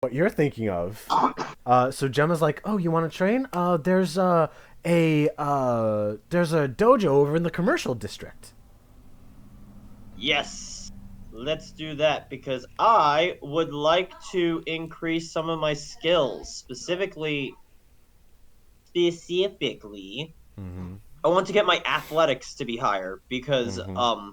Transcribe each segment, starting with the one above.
what you're thinking of. So Gemma's like, "Oh, you want to train? There's a dojo over in the commercial district." Yes, let's do that because I would like to increase some of my skills. Specifically, Mm-hmm. I want to get my athletics to be higher because Mm-hmm.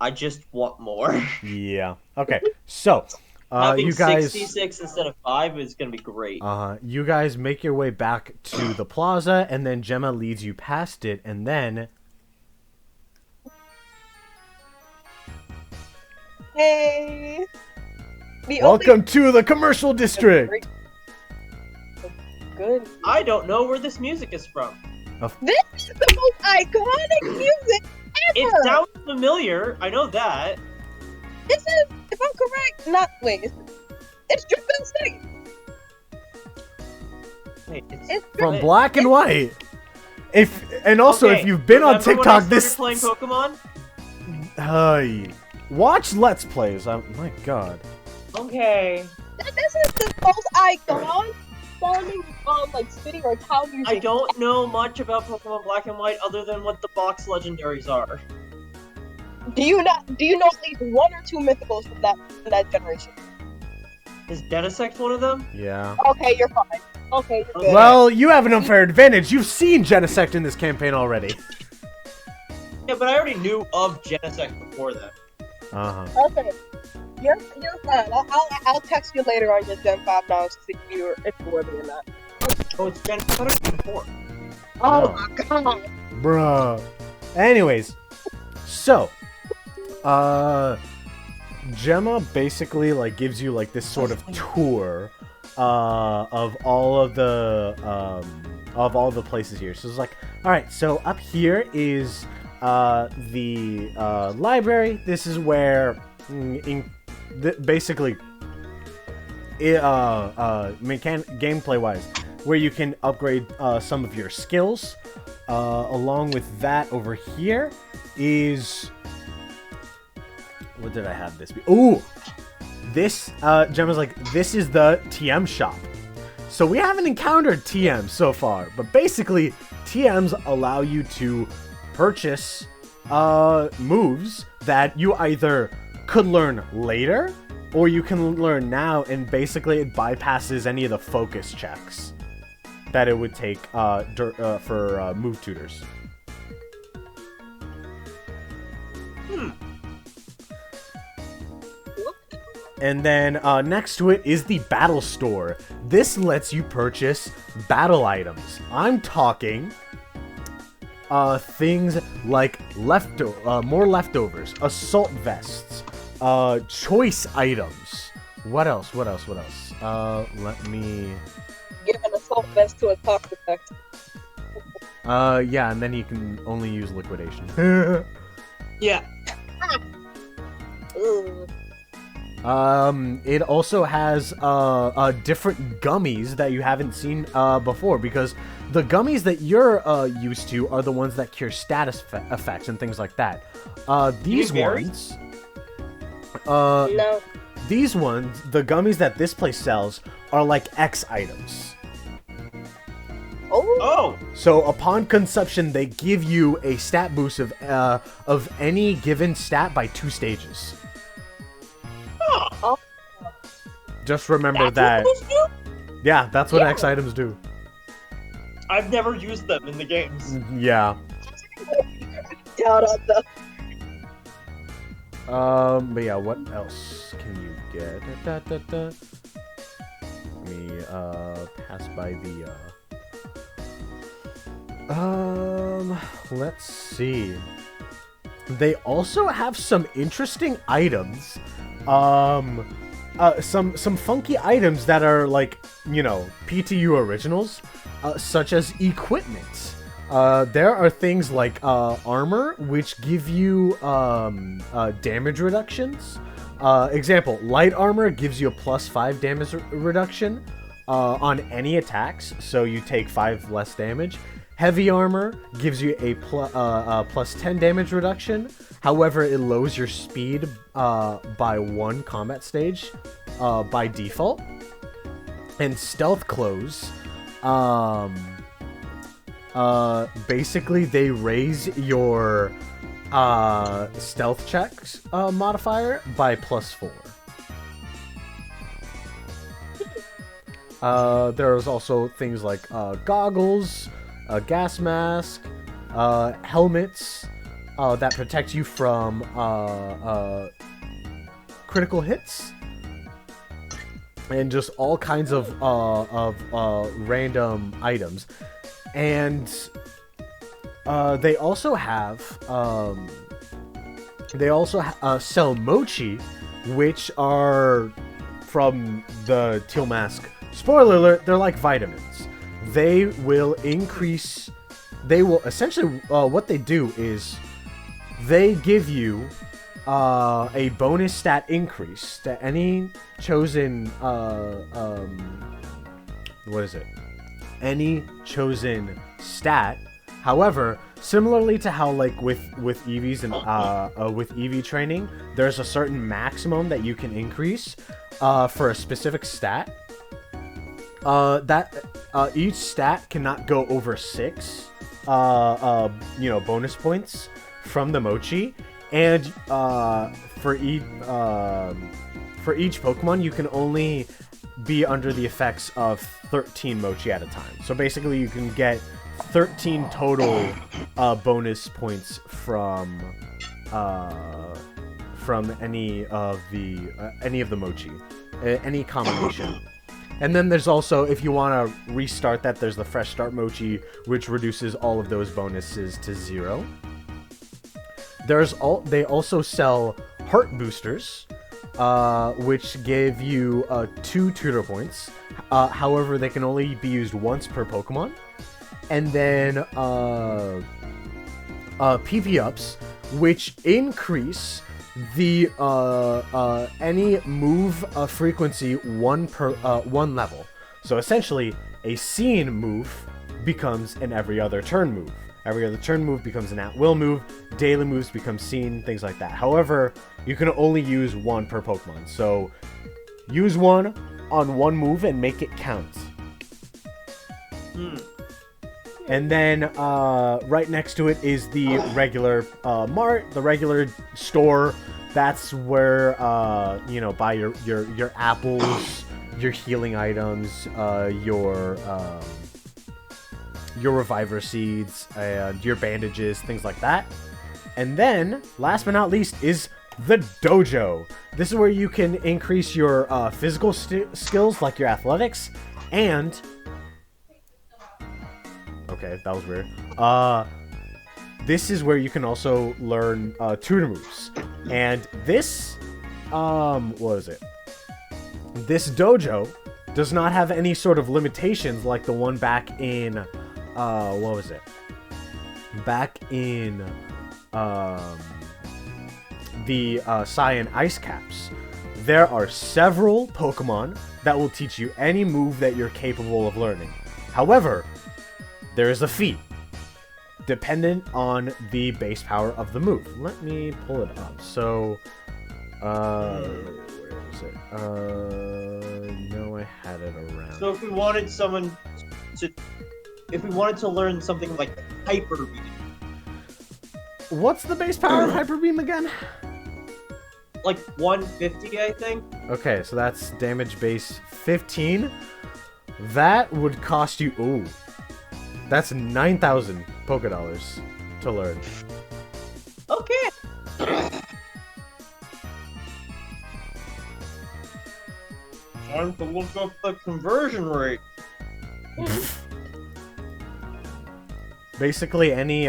I just want more. Yeah. Okay. So, Having you guys, 66 instead of 5 is going to be great. you guys make your way back to the plaza, and then Gemma leads you past it, and then Hey. The welcome to the commercial district. Good. I don't know where this music is from. This is the most iconic music ever. It sounds familiar. I know that. This is, if I'm correct, not wait. It's Drip and Stick. Wait, It's From Drip. Black and White. If you've been on remember when I TikTok, started playing Pokemon. Watch Let's Plays. My God. Okay. This is the most iconic sounding like city or town music. I don't know much about Pokemon Black and White other than what the box legendaries are. Do you know at least one or two mythicals from that generation? Is Genesect one of them? Yeah. Okay, you're fine. Okay, you're good. Well, you have an unfair advantage. You've seen Genesect in this campaign already. Yeah, but I already knew of Genesect before that. Okay. You're fine. I'll text you later on your Gen 5 now to see if you're worthy or not. Oh, it's Genesect 4. Oh No. my god. Bruh. Anyways, so, Gemma basically like gives you like this sort of tour of all the places here. So it's like, all right, so up here is the library. This is where basically gameplay wise, where you can upgrade some of your skills. Along with that, over here is, what did I have this be? Ooh, this Gemma's like, this is the TM shop. So we haven't encountered TMs so far, but basically TMs allow you to purchase moves that you either could learn later or you can learn now, and basically it bypasses any of the focus checks that it would take for move tutors. And then next to it is the battle store. This lets you purchase battle items. I'm talking things like more leftovers, assault vests, choice items. What else? Let me... Give an assault vest to a Toxapex. Yeah, and then you can only use liquidation. Yeah. It also has different gummies that you haven't seen before, because the gummies that you're used to are the ones that cure status effects and things like that. These ones, No. these ones, the gummies that this place sells are like X items. Oh! So upon consumption, they give you a stat boost of any given stat by 2 stages. Oh. Just remember That's that. what those do? Yeah, that's what Yeah. X items do. I've never used them in the games. Yeah. Down on the. But yeah, what else can you get? Let me pass by the let's see. They also have some interesting items. Some funky items that are like, you know, PTU originals, such as equipment. There are things like armor, which give you damage reductions. Example, light armor gives you a +5 damage reduction on any attacks, so you take 5 less damage. Heavy armor gives you a plus 10 damage reduction. However, it lowers your speed by 1 combat stage by default. And stealth clothes, basically they raise your stealth checks modifier by +4. There's also things like goggles, a gas mask, helmets that protect you from critical hits, and just all kinds of random items. And they also sell mochi, which are from the Teal Mask. Spoiler alert, they're like vitamins. They will essentially, what they do is they give you a bonus stat increase to any chosen, any chosen stat. However, similarly to how like with Eevees and with Eevee training, there's a certain maximum that you can increase for a specific stat. Each stat cannot go over 6 bonus points from the mochi, and for each Pokemon you can only be under the effects of 13 mochi at a time. So basically you can get 13 total bonus points from any of the mochi, any combination. And then there's also, if you want to restart that, there's the Fresh Start Mochi, which reduces all of those bonuses to 0. They also sell Heart Boosters, which give you 2 tutor points. However, they can only be used once per Pokemon. And then PP Ups, which increase the any move frequency 1 level. So essentially, a seen move becomes an every other turn move. Every other turn move becomes an at-will move. Daily moves become seen, things like that. However, you can only use 1 per Pokemon. So use 1 on 1 move and make it count. And then right next to it is the regular mart, the regular store. That's where buy your apples, your healing items, your reviver seeds, and your bandages, things like that. And then, last but not least, is the dojo. This is where you can increase your physical skills, like your athletics, and... Okay, that was weird. This is where you can also learn tutor moves. And this, This dojo does not have any sort of limitations like the one back in, Back in, the Cyan Ice Caps. There are several Pokemon that will teach you any move that you're capable of learning. However, there is a fee, dependent on the base power of the move. Let me pull it up. So, where is it? No, I had it around. So if we wanted to learn something like Hyper Beam. What's the base power of Hyper Beam again? Like 150, I think. Okay, so that's damage base 15. That would cost you... Ooh. That's 9,000 Pokédollars to learn. Okay. Time to look up the conversion rate. Basically, any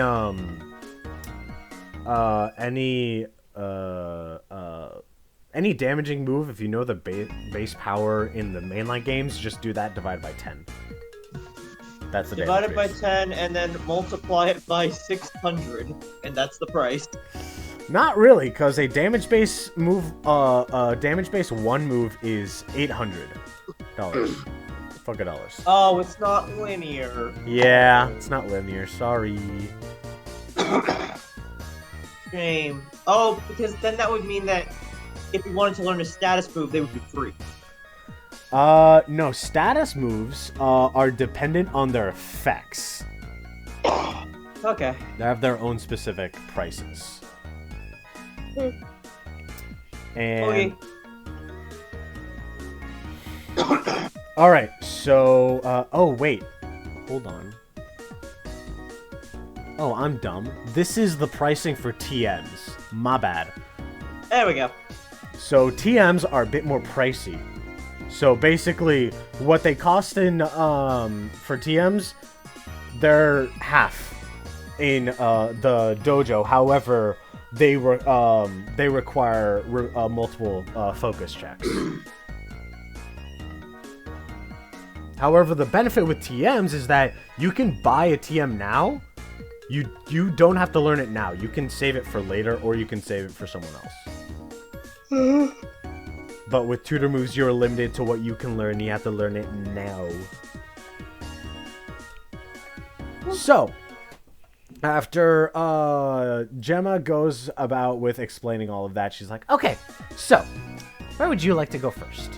damaging move, if you know the base power in the mainline games, just do that divided by 10. That's the divided by base. 10 and then multiply it by 600, and that's the price. Not really, because a damage base move, damage base 1 move is $800. $4. Oh, it's not linear. Yeah, it's not linear. Sorry. Shame. Oh, because then that would mean that if you wanted to learn a status move, they would be free. No. Status moves are dependent on their effects. Okay. They have their own specific prices. And all right, so oh wait, hold on. Oh, I'm dumb. This is the pricing for TMs. My bad. There we go. So TMs are a bit more pricey. So basically, what they cost in for TMs, they're half in the dojo. However, they require multiple focus checks. However, the benefit with TMs is that you can buy a TM now. You don't have to learn it now. You can save it for later, or you can save it for someone else. But with tutor moves, you're limited to what you can learn. You have to learn it now. So, after Gemma goes about with explaining all of that, she's like, okay, so, where would you like to go first?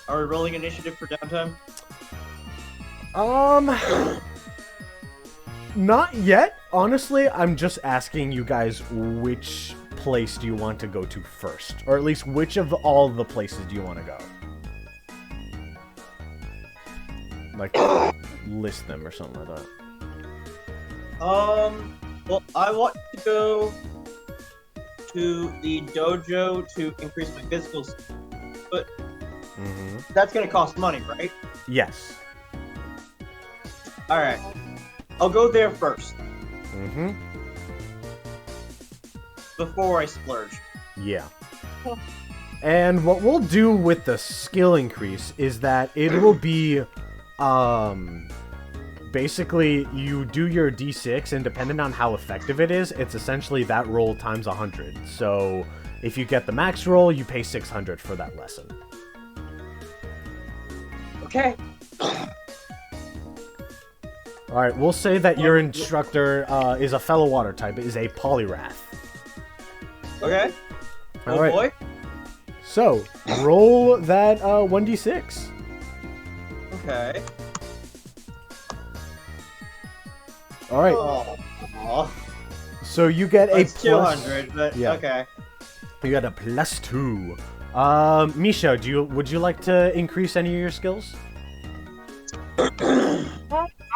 Are we rolling initiative for downtime? Not yet. Honestly, I'm just asking you guys which place do you want to go to first? Or at least which of all the places do you want to go? Like, list them or something like that. Well, I want to go to the dojo to increase my physical skill, but that's gonna cost money, right? Yes. Alright. I'll go there first. Before I splurge. Yeah. And what we'll do with the skill increase is that it will be, basically, you do your D6, and depending on how effective it is, it's essentially that roll times 100. So, if you get the max roll, you pay 600 for that lesson. Okay. Alright, we'll say that your instructor is a fellow water type, is a Polyrath. Okay. Oh Alright. boy. So, roll that 1d6. Okay. Alright. Oh. So you get That's a plus... 200, but yeah. okay. You got a +2. Misha, would you like to increase any of your skills? I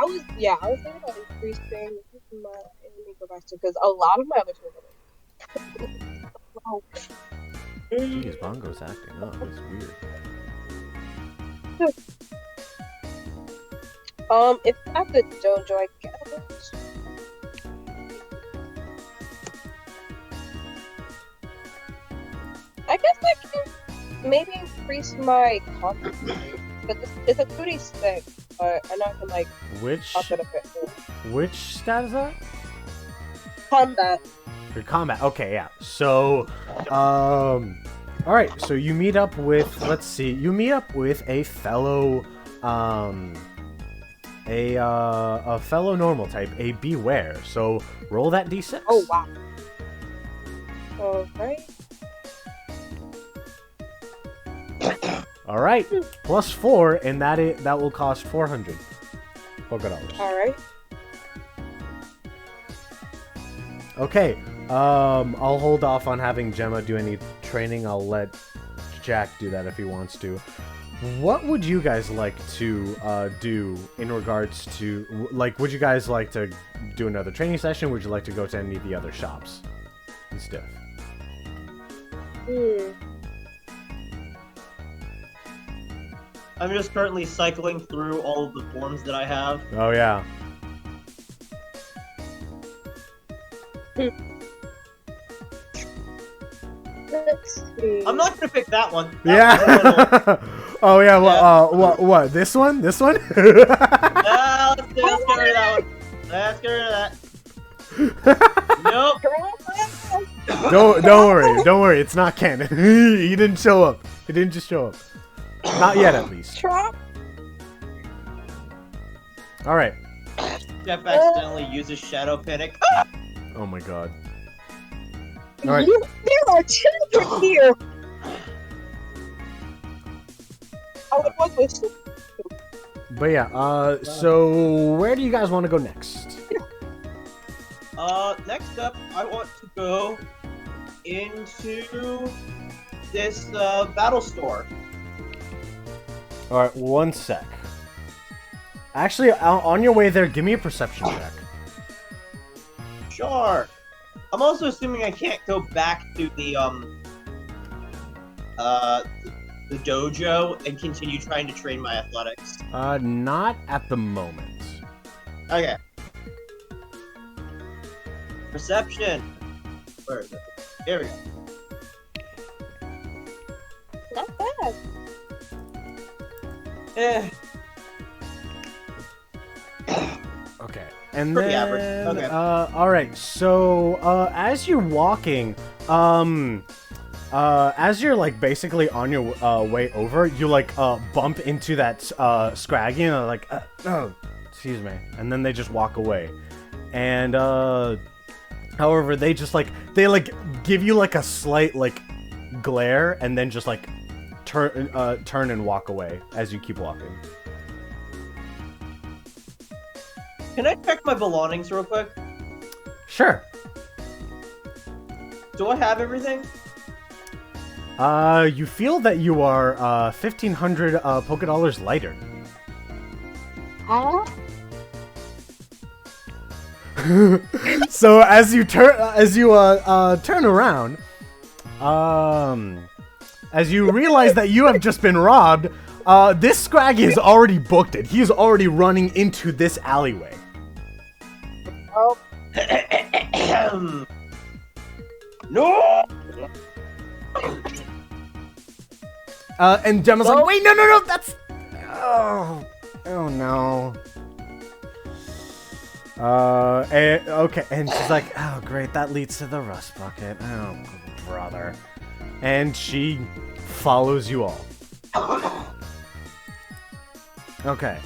was thinking about increasing my enemy capacity because a lot of my others were oh. Jeez, Bongo's acting up. It's weird. If at the dojo, I guess. I guess I can maybe increase my confidence. But it's a 2d6, but I know I can like up it a bit more. Which stat is that? Combat. Your combat. Okay, yeah. So, alright, so you meet up with, let's see, you meet up with a fellow, a fellow normal type, a Beware. So, roll that d6. Oh, wow. Alright. Alright, +4, and that will cost 400 $4. Alright. Okay, I'll hold off on having Gemma do any training. I'll let Jack do that if he wants to. What would you guys like to do in regards to, like, would you guys like to do another training session? Would you like to go to any of the other shops and stuff? I'm just currently cycling through all of the forms that I have. Oh, yeah. Let's see. I'm not gonna pick that one. Yeah. Oh, yeah. Well, what? This one? This one? Let's get rid of that one. Let's get rid of that. Nope. Don't worry. Don't worry. It's not canon. He didn't show up. He didn't just show up. Not yet, at least. Trap. All right. Jeff accidentally uses Shadow Panic. Oh my god. All right. There are children here. I would want to. But yeah. So where do you guys want to go next? Next up, I want to go into this battle store. All right. 1 sec. Actually, on your way there, give me a perception check. Sure. I'm also assuming I can't go back to the dojo and continue trying to train my athletics. Not at the moment. Okay. Perception. Where is it? Here we go. Not bad. Eh. Okay. And Pretty then, average. Okay. All right. So, as you're walking, as you're like basically on your way over, you like bump into that Scraggy, and they're like, oh, excuse me, and then they just walk away. And however, they give you like a slight like glare, and then just like turn and walk away as you keep walking. Can I check my belongings real quick? Sure. Do I have everything? You feel that you are 1,500 Poké Dollars lighter. Huh? So as you turn around, as you realize that you have just been robbed, this Scraggy has already booked it. He is already running into this alleyway. Oh. No! And Gemma's like, wait, no, that's... Oh no. Okay, and she's like, oh great, that leads to the rust bucket. Oh, brother. And she follows you all. Okay,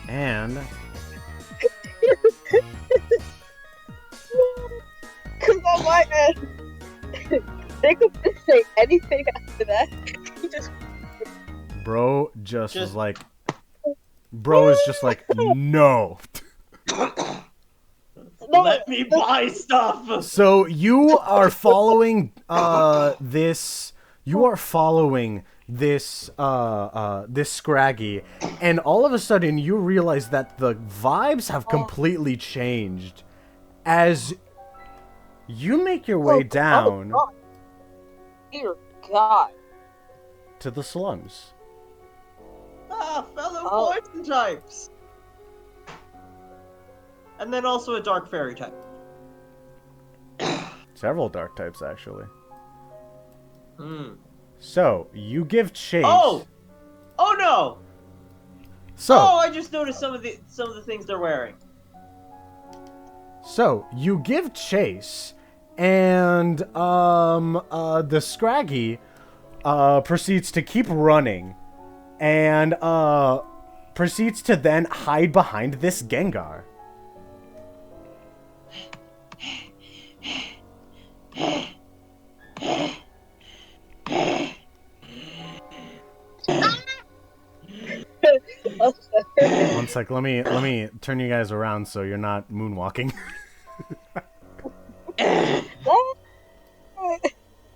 and... Because on my end, they could say anything after that. He just... Bro just was like... Bro is just like, no. Let me buy stuff! So you are following this... You are following this Scraggy, and all of a sudden you realize that the vibes have completely changed as you make your way down Dear God. to the slums. Ah, fellow poison types! And then also a dark fairy type. Several dark types, actually. Hmm. So, you give chase. Oh! Oh no! So, Oh, I just noticed some of the things they're wearing. So, you give chase, and the Scraggy proceeds to keep running, and proceeds to then hide behind this Gengar. One sec, let me turn you guys around so you're not moonwalking.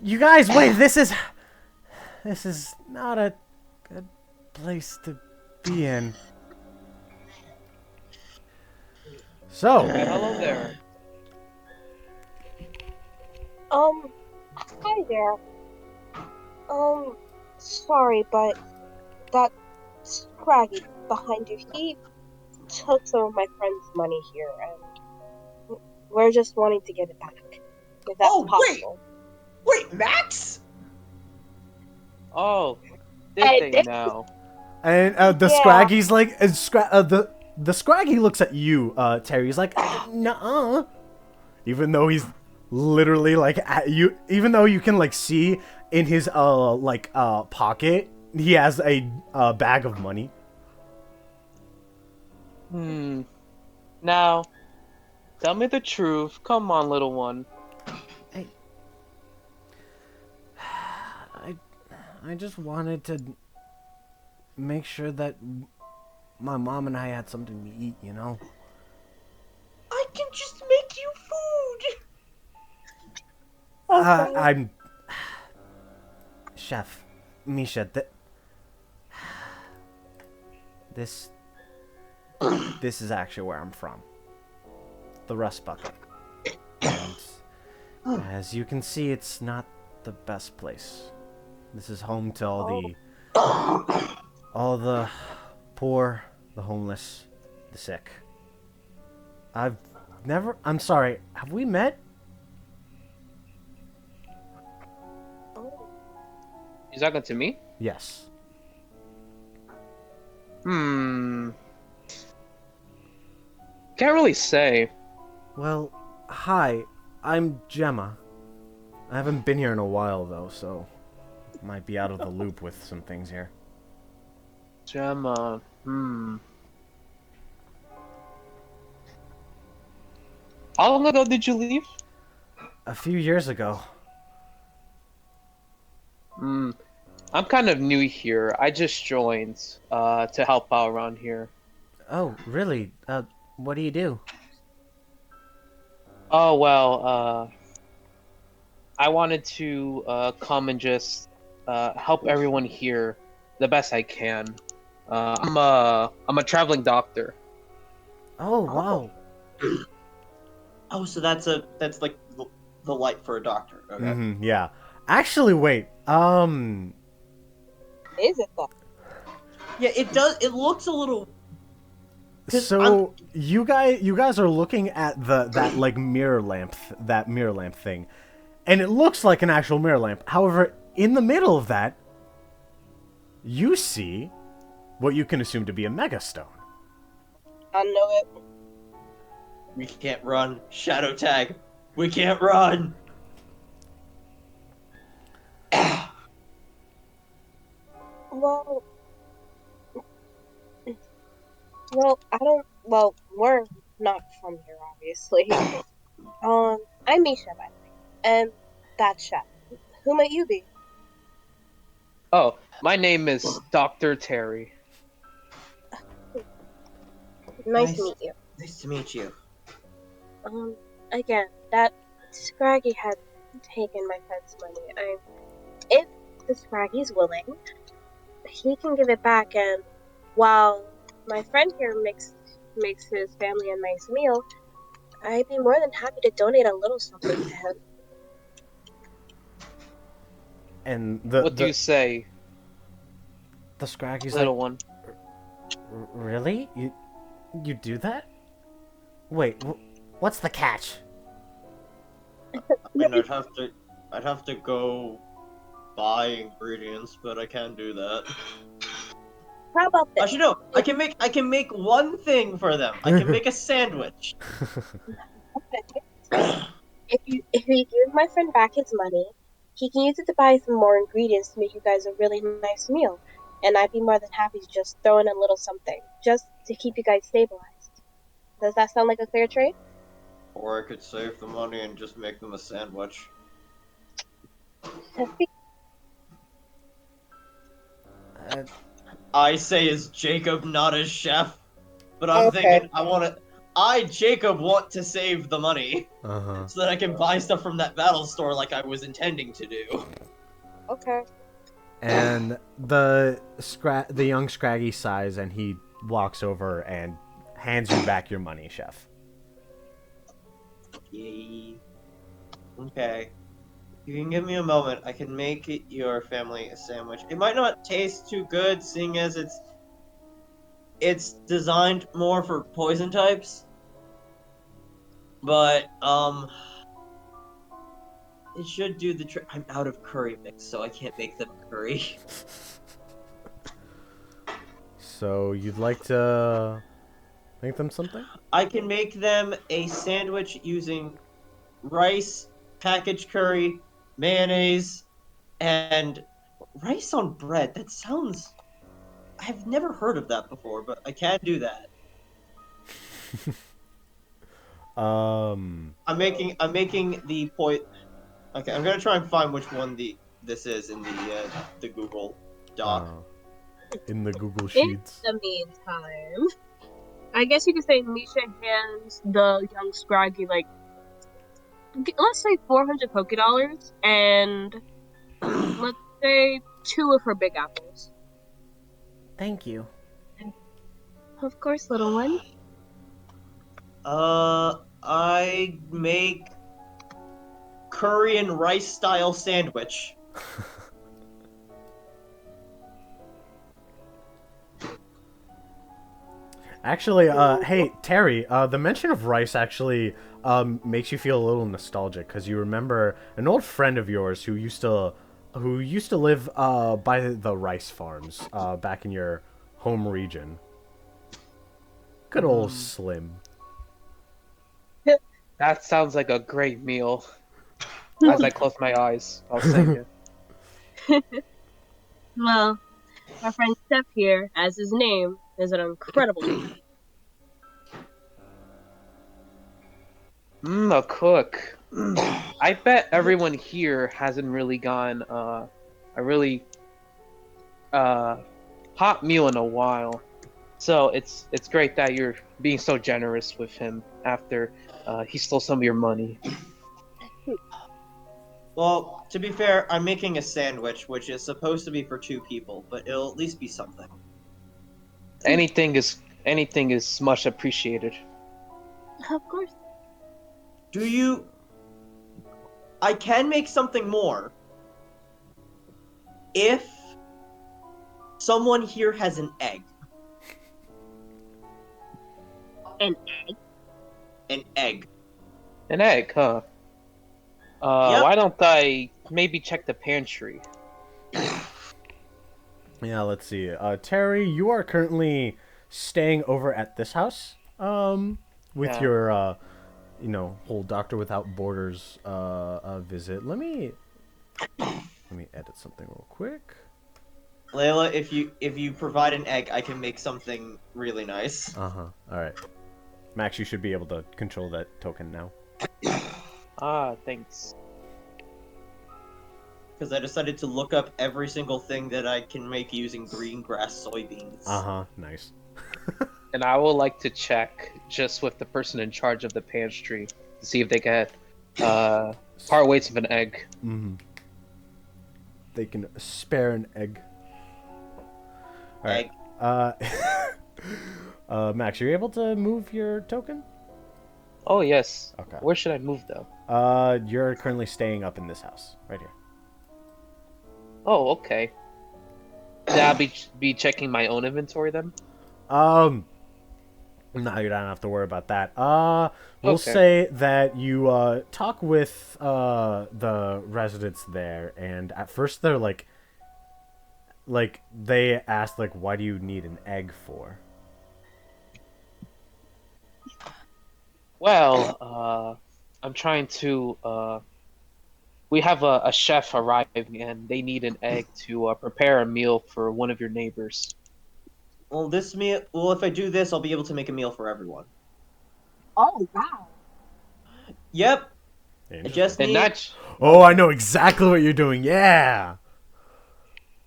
You guys, wait, this is not a good place to be in. So, Hello there. Hi there. Sorry, but that Scraggy behind you, he took some of my friend's money here, and we're just wanting to get it back. If that's possible. Wait, Max? Oh, did Hey, they now? and the Scraggy's like, the Scraggy looks at you, Terry. He's like, nuh-uh. Even though he's literally like at you, even though you can like see in his pocket he has a bag of money. Now, tell me the truth. Come on, little one. I just wanted to make sure that my mom and I had something to eat, you know? I can just make you food. I'm... Chef, Micha, this is actually where I'm from. The Rust Bucket. And as you can see, it's not the best place. This is home to all the poor, the homeless, the sick. I'm sorry, have we met? You talking to me? Yes. Can't really say. Well, hi, I'm Gemma. I haven't been here in a while, though, so might be out of the loop with some things here. Gemma, How long ago did you leave? A few years ago. I'm kind of new here. I just joined to help out around here. Oh, really? What do you do? Oh, well, I wanted to come and just help everyone here the best I can. I'm a traveling doctor. Oh, wow. Oh, so that's like the light for a doctor. Okay. Yeah. Actually, wait. Is it though? Yeah, it does. It looks a little. So you guys are looking at that like mirror lamp thing, and it looks like an actual mirror lamp. However, in the middle of that, you see what you can assume to be a megastone. I know it. We can't run. Shadow tag. We can't run. Well, we're not from here, obviously. I'm Misha, by the way, and that's Chef. Who might you be? Oh, my name is Dr. Terry. Nice to meet you. Nice to meet you. Again, that Scraggy had taken my friend's money. If the Scraggy's willing, he can give it back, and while my friend here makes his family a nice meal, I'd be more than happy to donate a little something to him. And What do you say, the Scraggy's little like, one? Really? You do that? Wait, what's the catch? I mean, I'd have to go buy ingredients, but I can't do that. How about this? Actually, no. I can make one thing for them. I can make a sandwich. If you give my friend back his money, he can use it to buy some more ingredients to make you guys a really nice meal. And I'd be more than happy to just throw in a little something, just to keep you guys stabilized. Does that sound like a fair trade? Or I could save the money and just make them a sandwich. I say as Jacob, not as Chef. But I'm thinking, Jacob, want to save the money. So that I can buy stuff from that battle store like I was intending to do. Okay. And the young Scraggy sighs, and he walks over and hands you back your money, Chef. Yay. Okay. You can give me a moment. I can make your family a sandwich. It might not taste too good, seeing as it's designed more for poison types. But it should do the trick. I'm out of curry mix, so I can't make them curry. So you'd like to make them something? I can make them a sandwich using rice, packaged curry, mayonnaise, and Rice on bread. That sounds. I've never heard of that before, but I can do that. I'm making the point. Okay, I'm gonna try and find which one this is in the Google Doc. In the Google In Sheets. the meantime, I guess you could say Misha hands the young Scraggy, like, let's say 400 $Poké, and let's say 2 of her big apples. Thank you. Of course, little one. I make curry and rice style sandwich. Actually, hey, Terry, the mention of rice actually makes you feel a little nostalgic because you remember an old friend of yours who used to live by the rice farms back in your home region. Good old Slim. That sounds like a great meal. As I close my eyes, I'll say it. Well, our friend Steph here, as his name, is an incredible chef. A cook. I bet everyone here hasn't really gotten a really hot meal in a while. So it's great that you're being so generous with him after he stole some of your money. Well, to be fair, I'm making a sandwich, which is supposed to be for 2 people, but it'll at least be something. Anything is much appreciated. Of course. I can make something more. If someone here has an egg. An egg? An egg. An egg, huh? Yep. Why don't I maybe check the pantry? Yeah, let's see. Terry, you are currently staying over at this house. With Yeah. your whole Doctor Without Borders visit. Let me edit something real quick. Layla, if you provide an egg, I can make something really nice. All right. Max, you should be able to control that token now. Thanks. Because I decided to look up every single thing that I can make using green grass soybeans. Nice. And I would like to check just with the person in charge of the pantry to see if they get part weights of an egg. They can spare an egg. All right. Max, you're able to move your token? Oh yes. Okay. Where should I move though? You're currently staying up in this house, right here. Oh, okay. Should I be checking my own inventory then? No, you don't have to worry about that. We'll Okay. say that you talk with the residents there, and at first they're like they ask like, why do you need an egg for? Well, I'm trying to. We have a chef arriving, and they need an egg to prepare a meal for one of your neighbors. Well, if I do this, I'll be able to make a meal for everyone. Oh, wow. Yep. I just And need. not. Oh, I know exactly what you're doing. Yeah.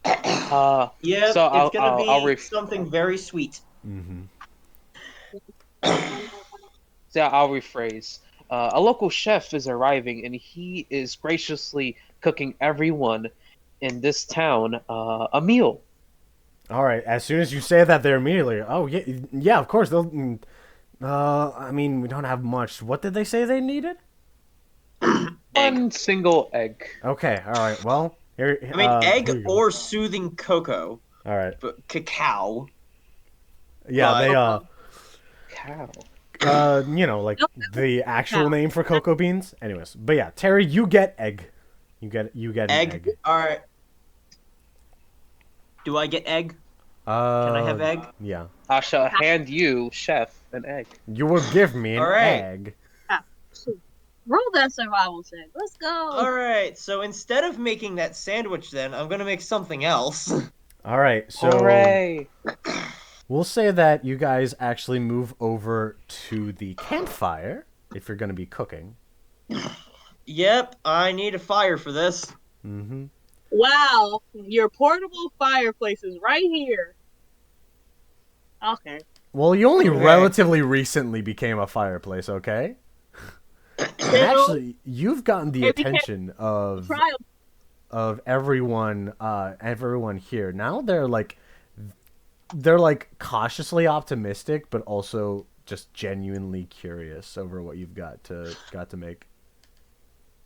Yep. So It's gonna I'll be something very sweet. So I'll rephrase. A local chef is arriving, and he is graciously cooking everyone in this town a meal. All right. As soon as you say that, they're immediately. Oh yeah. Of course they'll. I mean, we don't have much. What did they say they needed? One single egg. Okay. All right. Well, here. I mean, here egg you go. or soothing cocoa, All right. but cacao. Yeah. But- Cow. Like the actual name for cocoa beans. Anyways, but yeah, Terry, you get egg. You get an egg. All right. Do I get egg? Can I have egg? Yeah. I shall hand you, chef, an egg. You will give me an All right. egg. Roll that survival check. Let's go. Alright, so instead of making that sandwich then, I'm gonna make something else. All right, so Hooray! we'll say that you guys actually move over to the campfire if you're going to be cooking. Yep, I need a fire for this. Mm-hmm. Wow, your portable fireplace is right here. Okay. Well, you only Okay. relatively recently became a fireplace, okay? And actually, you've gotten the It became- attention of Trial. everyone here. Now they're like cautiously optimistic, but also just genuinely curious over what you've got to make.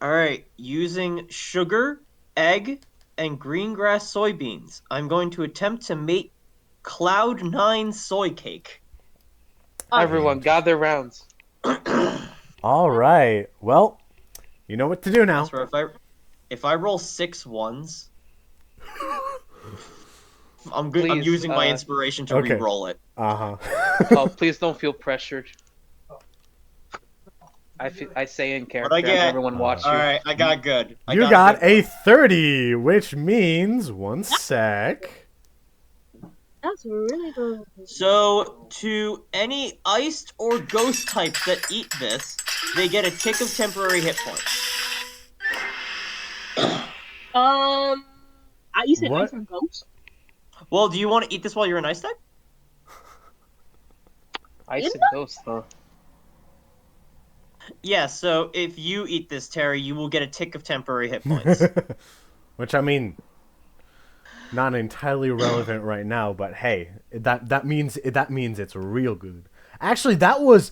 Alright, using sugar, egg, and green grass soybeans, I'm going to attempt to make Cloud 9 soy cake. Everyone, gather rounds. All right. Well, you know what to do now. So if I roll 6 ones, I'm good. I'm Please, using my inspiration to okay. re-roll it. Uh-huh. Oh, please don't feel pressured. I say in character. I get? Have everyone watch you. Alright, I got good. I You got got good a one. 30, which means one sec. That's really good. So, to any iced or ghost types that eat this, they get a tick of temporary hit points. You said What? ice and ghost? Well, do you want to eat this while you're an ice type? Ice and ghost, huh? Yeah, so if you eat this, Terry, you will get a tick of temporary hit points. Which, I mean, not entirely relevant right now, but hey, that means it's real good. Actually, that was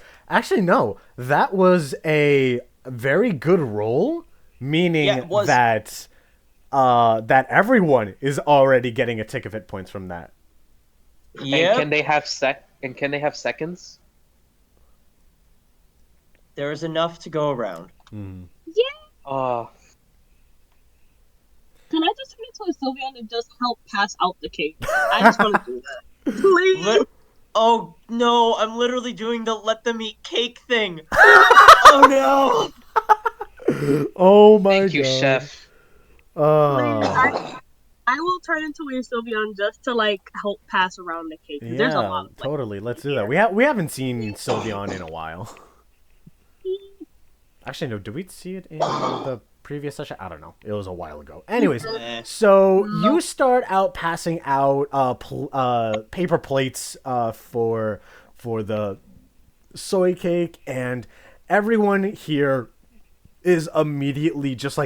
a very good roll, meaning Yeah, it was. that everyone is already getting a tick of hit points from that. Yeah. And can they have seconds? There's enough to go around. Mm. Oh, Can I just turn into a Sylveon and just help pass out the cake? I just want to do that. Please. Oh no, I'm literally doing the let them eat cake thing. Oh no. Oh my thank you, god. chef. I will turn into a Sylveon just to help pass around the cake. 'Cause there's a lot of totally. Let's do that. We haven't seen Sylveon in a while. Actually, no. Did we see it in the previous session? I don't know. It was a while ago. Anyways, so you start out passing out paper plates for the soy cake, and everyone here is immediately just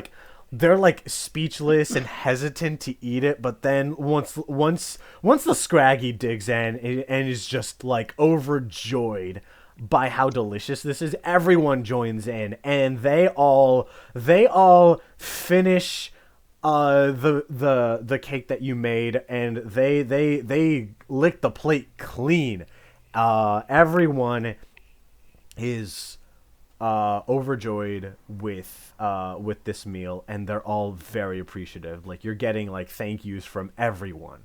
they're speechless and hesitant to eat it. But then once the Scraggy digs in and is just overjoyed by how delicious this is, everyone joins in, and they all finish the cake that you made, and they lick the plate clean. Everyone is overjoyed with this meal, and they're all very appreciative. You're getting thank yous from everyone.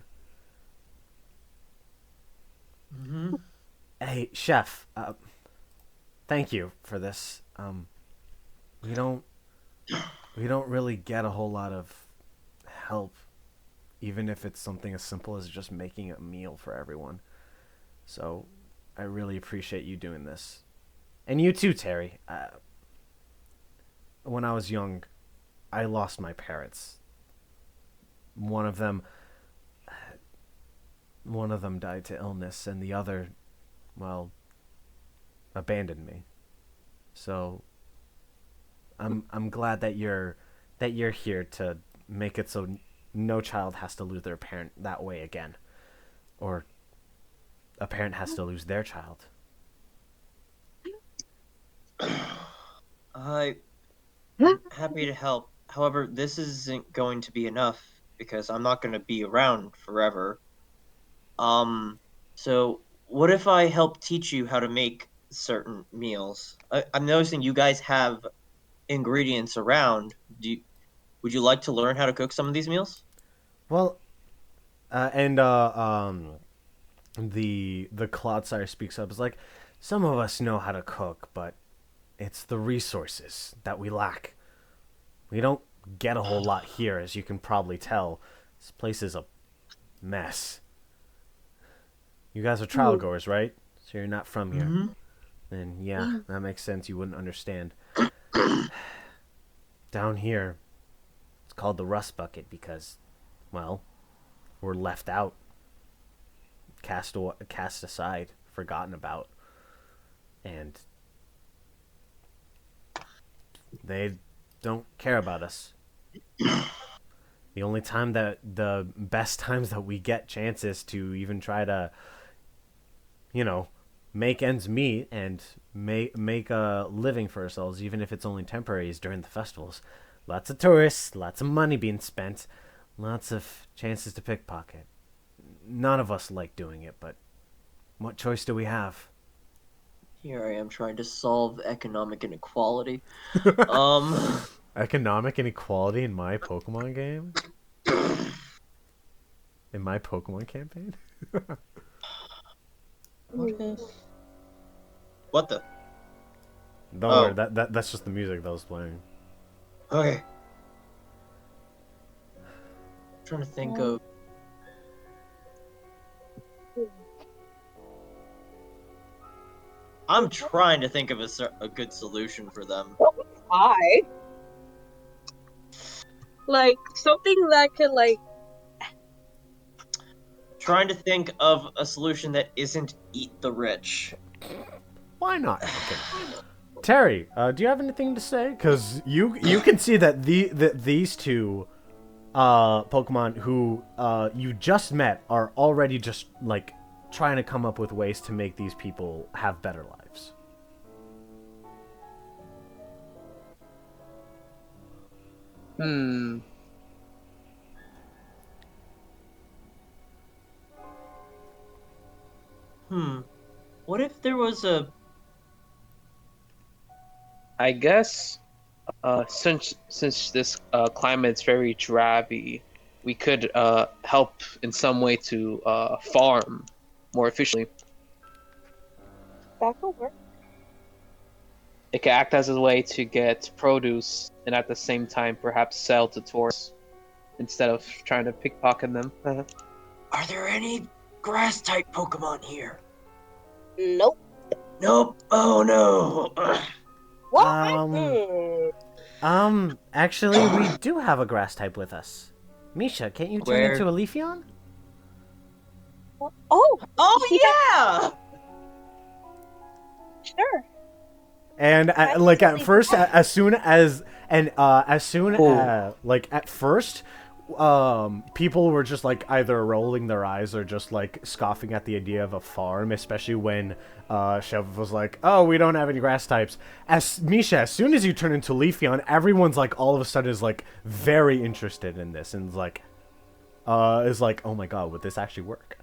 Mm-hmm. Hey, chef, thank you for this. We don't really get a whole lot of help, even if it's something as simple as just making a meal for everyone. So, I really appreciate you doing this. And you too, Terry. When I was young, I lost my parents. One of them died to illness, and the other, well, abandoned me. So I'm glad that you're here to make it so no child has to lose their parent that way again, or a parent has to lose their child. I'm happy to help. However, this isn't going to be enough because I'm not going to be around forever. So what if I help teach you how to make certain meals? I'm noticing you guys have ingredients around. Would you like to learn how to cook some of these meals? Well, the Clodsire speaks up. It's some of us know how to cook, but It's the resources that we lack. We don't get a whole lot here, as you can probably tell. This place is a mess. You guys are trial goers, right? So you're not from here. Mm-hmm. Then yeah, that makes sense. You wouldn't understand. Down here, it's called the Rust Bucket because, well, we're left out, cast aside, forgotten about, and they don't care about us. The only time the best times that we get chances to even try to, make ends meet and make a living for ourselves, even if it's only temporary, is during the festivals. Lots of tourists, lots of money being spent, lots of chances to pickpocket. None of us like doing it, but what choice do we have? Here I am trying to solve economic inequality. Economic inequality in my Pokemon game? In my Pokemon campaign? What the? Don't worry, that's just the music that was playing. Okay. I'm trying to think of. I'm trying to think of a good solution for them. Like, something that could, like... Trying to think of a solution that isn't eat the rich. Why not? Okay. Terry, do you have anything to say? Because you can see that these two Pokemon who you just met are already just, like, trying to come up with ways to make these people have better lives. What if there was a... I guess, since this climate's very drabby, we could help in some way to farm more efficiently. That could work. It could act as a way to get produce and at the same time perhaps sell to tourists instead of trying to pickpocket them. Are there any grass-type Pokemon here? Nope. Nope. Oh no. What? Actually, we do have a grass type with us. Misha, can't you turn into a Leafeon? Oh yeah! Sure. And at first, at first, people were just like either rolling their eyes or just like scoffing at the idea of a farm, especially when Shev was like, "Oh, we don't have any grass types." Misha, as soon as you turn into Leafeon, everyone's like all of a sudden is like very interested in this and is like, "Oh my god, would this actually work?"